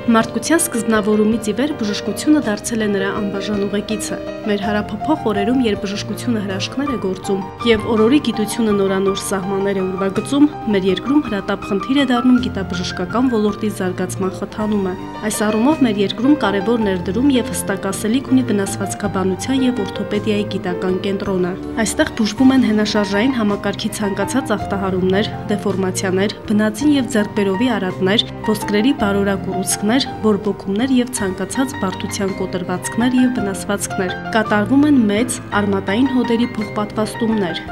Մարդկության սկզբնավորումից ի վեր բժշկությունը դարձել է նրա անբաժան ուղեկիցը։ Մեր հարափոփող օրերում, երբ բժշկությունը հրաշքներ է գործում եւ օրորի գիտությունը նորանոր սահմաններ է ուրվագծում, մեր երկրում հրատապ խնդիր է դառնում գիտաբժշկական ոլորտի զարգացման խթանումը։ Այս առումով մեր երկրում կարևոր ներդրում եւ հստակ ասելիք ունի վնասվածքաբանության եւ օրթոպեդիայի գիտական կենտրոնը։ Այստեղ բուժվում են հենաշարժային համակարգի ցանկացած ախտահարումներ, դեֆորմացիաներ, բնածին եւ ձեռքբերովի արատներ, ոսկրերի բարորակ ուռուցքներ, բորբոքումներ եւ ցանկացած բարդության կոտրվածքներ եւ վնասվածքներ։ Կատարվում են մեծ արմատային հոդերի փոխպատվաստումներ։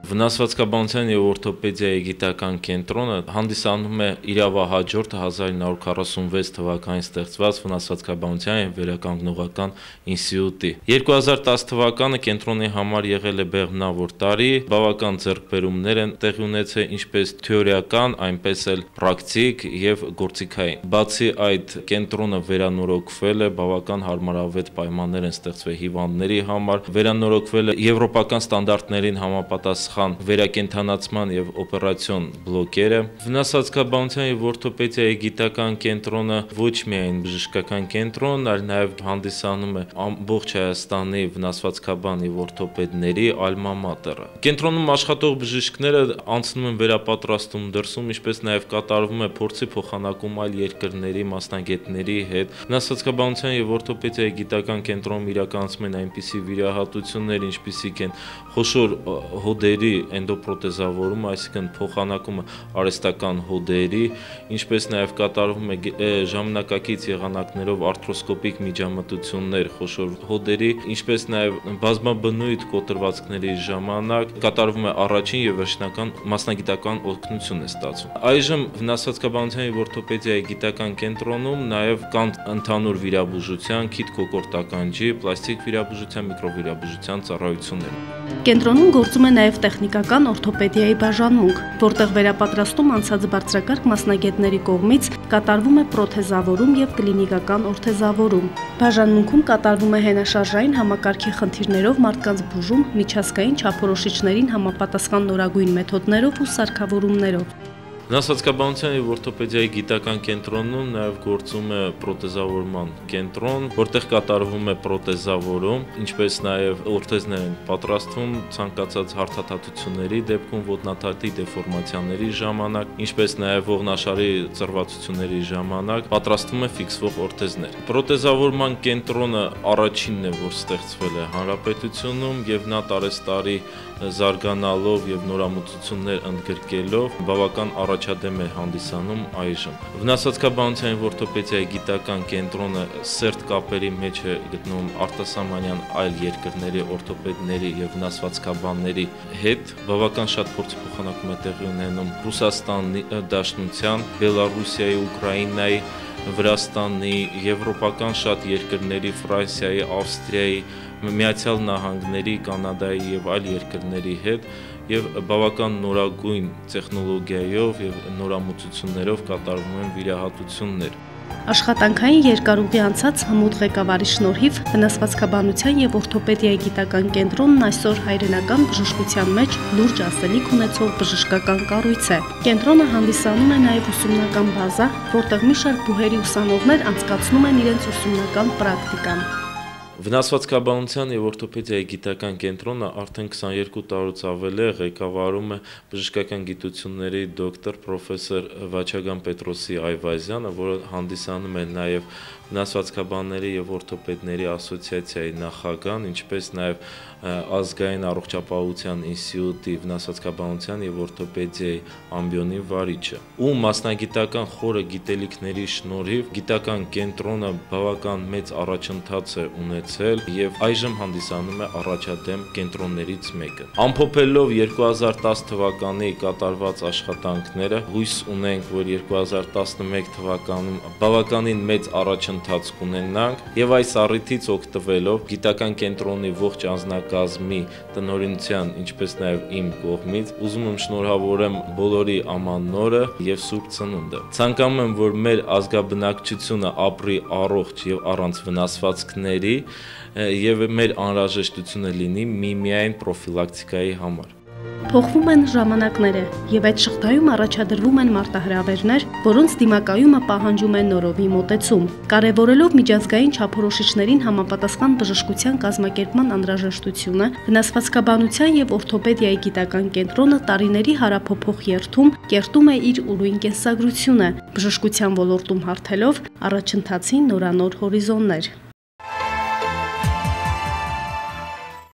Վնասվածքաբանության եւ օրթոպեդիայի գիտական կենտրոնը հանդիսանում է իրավահաջորդ 1946 թվականին ստեղծված վնասվածքաբանության եւ վերականգնողական ինստիտուտի։ 2010 թվականը կենտրոնի համար եղել է բեղմնավոր տարի, բավական ձեռքբերումներ են տեղի ունեցել ինչպես թեորիական, այնպես էլ պրակտիկ եւ գործիքային։ Բացի այդ, կենտրոնը վերանորոգվել է, բավական հարմարավետ պայմաններ են ստեղծվել հիվանդների համար, վերանորոգվել է եվրոպական ստանդարտներին համապատասխան վերակենդանացման եւ օպերացիոն բլոկերը։ Վնասվածքաբանության եւ օրթոպեդիայի գիտական կենտրոնը ոչ միայն բժշկական կենտրոն, այլ նաեւ հանդիսանում է ամբողջ Հայաստանի վնասվածքաբան եւ օրթոպեդների ալմա մատերը։ Կենտրոնում աշխատող բժիշկները անցնում են վերապատրաստում դրսում, ինչպես նաեւ կատարվում է փորձի փոխանակում այլ երկրների մասնագետների հետ։ Վնասվածքաբանության եւ օրթոպեդիայի գիտական կենտրոնում իրականացում են այնպիսի վիրահատություններ, ինչպիսիք են խոշոր հոդերի էնդոպրոթեզավորումը, այսինքն փոխանակումը արհեստական հոդերի, ինչպես նաև կատարվում է ժամանակակից եղանակներով արթրոսկոպիկ միջամտություններ խոշոր հոդերի, ինչպես նաև բազմաբնույթ կոտրվածքների ժամանակ կատարվում է առաջին եւ վերջնական մասնագիտական օգնություն է ստացվում։ Այժմ վնասվածքաբանության եւ օրթոպեդիայի գիտական կենտրոնում նաև կան ընդհանուր վիրաբուժության, քիթ-կոկորտականջի, պլաստիկ վիրաբուժության, միկրովիրաբուժության ծառայություններ։ Կենտրոնում գործում է նաև տեխնիկական օրթոպեդիայի բաժանմունք, որտեղ վերապատրաստում անցած բարձրակարգ մասնագետների կողմից կատարվում է պրոթեզավորում եւ կլինիկական օրթեզավորում։ Բաժանմունքում կատարվում է հենաշարժային համակարգի խնդիրներով մարդկանց բուժում միջազգային չափորոշիչներին համապատասխան նորագույն մեթոդներով ու սարքավորումներով։ Վնասվածքաբանության եւ օրթոպեդիայի գիտական կենտրոնում նաեւ գործում է պրոթեզավորման կենտրոն, որտեղ կատարվում է պրոթեզավորում, ինչպես նաեւ օրթեզներ են պատրաստվում ցանկացած հարթաթաթությունների դեպքում, ոտնաթաթի դեֆորմացիաների ժամանակ, ինչպես նաեւ ողնաշարի ծրվածությունների ժամանակ պատրաստվում է ֆիքսվող օրթեզներ։ Պրոթեզավորման կենտրոնը առաջինն է, որ ստեղծվել է հանրապետությունում եւ նա տարեստարի զարգանալով եւ նորամուծություններ ընդգրկելով բավական առաջադեմ է հանդիսանում այժմ։ Վնասվածքաբանության եւ օրթոպեդիայի գիտական կենտրոնը սերտ կապերի մեջ է գտնվում արտասահմանյան այլ երկրների օրթոպեդների եւ վնասվածքաբանների հետ։ Բավական շատ փորձի փոխանակում է տեղի ունենում Ռուսաստանի Դաշնության, Բելարուսիայի, Ուկրաինայի, Վրաստանի, եվրոպական շատ երկրների, Ֆրանսիայի, Ավստրիայի, Միացյալ Նահանգների, Կանադայի եւ այլ երկրների հետ եւ բավական նորագույն տեխնոլոգիայով եւ նորամուծություններով կատարվում են վիրահատություններ։ Աշխատանքային երկարուղի անցած հմուտ ղեկավարի շնորհիվ վնասվածքաբանության եւ օրթոպեդիայի գիտական կենտրոնն այսօր հայրենական բժշկության մեջ լուրջ ասելիք ունեցող բժշկական կառույց է։ Կենտրոնը հանդիսանում է նաեւ ուսումնական բազա, որտեղ մի շարք բուհերի ուսանողներ անցկացնում են իրենց ուսումնական պրակտիկան։ Վնասվածքաբանության եւ օրթոպեդիայի գիտական կենտրոնը արդեն 22 տարուց ավել է ղեկավարում է բժշկական գիտությունների դոկտոր պրոֆեսոր Վաչագան Պետրոսի Այվազյանը, որը հանդիսանում է նաեւ վնասվածքաբանների եւ օրթոպեդների ասոցիացիայի նախագահն, ինչպես նաեւ ազգային առողջապահության ինստիտուտի վնասվածքաբանության եւ օրթոպեդիայի ամբիոնի վարիչը։ Ու մասնագիտական խորը գիտելիքների շնորհիվ գիտական կենտրոնը բավական մեծ առաջընթաց է ունեցել եւ այժմ հանդիսանում է առաջադեմ կենտրոններից մեկը։ Ամփոփելով 2010 թվականի կատարված աշխատանքները, հույս ունենք, որ 2011 թվականում բավականին մեծ առաջընթաց կունենանք եւ այս առիթից օգտվելով գիտական կենտրոնի ողջ անձնակազմի տնօրինության, ինչպես նաեւ իմ կողմից, ուզում եմ շնորհավորեմ բոլորի ամանորը եւ Սուրբ Ծնունդը։ Ցանկանում եմ, որ մեր ազգաբնակչությունը ապրի առողջ եւ առանց վնասվածքների եւ մեր անհրաժեշտությունը լինի միմիայն պրոֆիլակտիկայի համար։ Փոխվում են ժամանակները, եւ այդ շղթայում առաջադրվում են մարտահրավերներ, որոնց դիմակայումը պահանջում է նորովի մոտեցում։ Կարևորելով միջազգային չափորոշիչներին համապատասխան բժշկության կազմակերպման անհրաժեշտությունը, վնասվածքաբանության եւ օրթոպեդիայի գիտական կենտրոնը տարիների հարափոփող երթում կերտում է իր ուրույն կենսագրությունը, բժշկության ոլորտում հարթելով առաջընթացի նորանոր հորիզոններ։